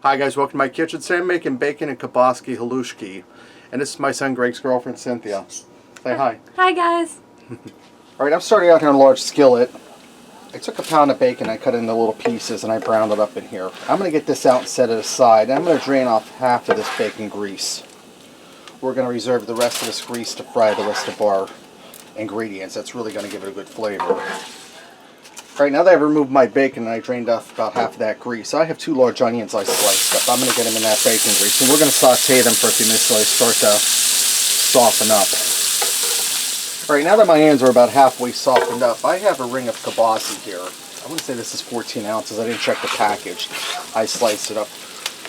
Hi guys, welcome to my kitchen. Today I'm making bacon and Kielbasa Haluski. And this is my son Greg's girlfriend Cynthia. Say hi. Hi guys. Alright, I'm starting out here in a large skillet. I took a pound of bacon, I cut it into little pieces, and I browned it up in here. I'm going to get this out and set it aside. And I'm going to drain off half of this bacon grease. We're going to reserve the rest of this grease to fry the rest of our ingredients. That's really going to give it a good flavor. Alright, now that I've removed my bacon and I drained off about half of that grease, I have 2 large onions I sliced up. I'm going to get them in that bacon grease, and we're going to saute them for a few minutes so they start to soften up. Alright, now that my onions are about halfway softened up, I have a ring of kielbasa here. I want to say this is 14 ounces. I didn't check the package. I sliced it up.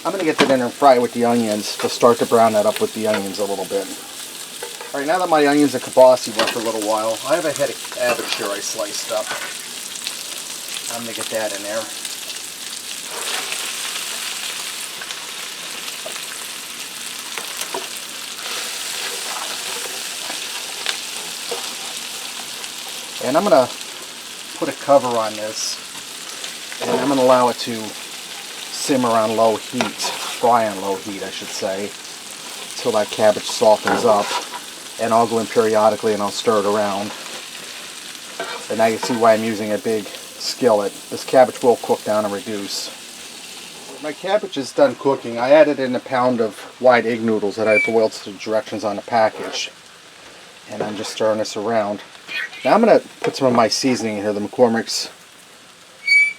I'm going to get that in and fry it with the onions to start to brown that up with the onions a little bit. Alright, now that my onions and kielbasa went for a little while, I have a head of cabbage here I sliced up. I'm going to get that in there. And I'm going to put a cover on this, and I'm going to allow it to simmer on low heat, fry on low heat I should say, until that cabbage softens up. And I'll go in periodically and I'll stir it around. And now you see why I'm using a big skillet. This cabbage will cook down and reduce. When my cabbage is done cooking, I added in a pound of white egg noodles that I boiled to the directions on the package. And I'm just stirring this around. Now I'm going to put some of my seasoning in here, the McCormick's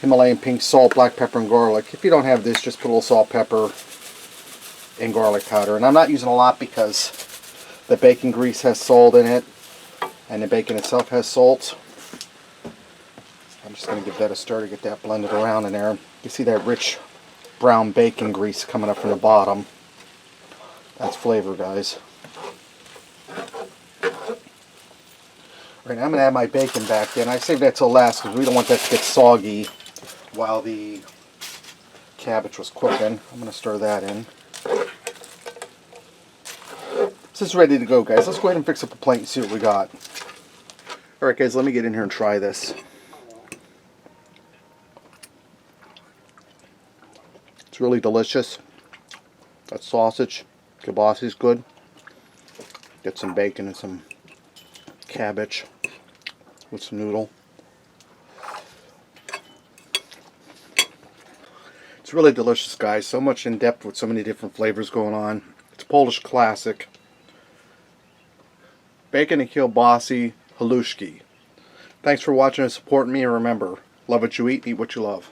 Himalayan pink salt, black pepper, and garlic. If you don't have this, just put a little salt, pepper, and garlic powder. And I'm not using a lot because the bacon grease has salt in it, and the bacon itself has salt. I'm just going to give that a stir to get that blended around in there. You see that rich brown bacon grease coming up from the bottom. That's flavor, guys. Right now I'm going to add my bacon back in. I saved that till last because we don't want that to get soggy while the cabbage was cooking. I'm going to stir that in. This is ready to go, guys. Let's go ahead and fix up a plate and see what we got. Alright guys, let me get in here and try this. It's really delicious. That sausage, kielbasa is good. Get some bacon and some cabbage with some noodle. It's really delicious, guys. So much in depth with so many different flavors going on. It's Polish classic. Bacon and Kielbasa Haluski. Thanks for watching and supporting me, and remember, love what you eat what you love.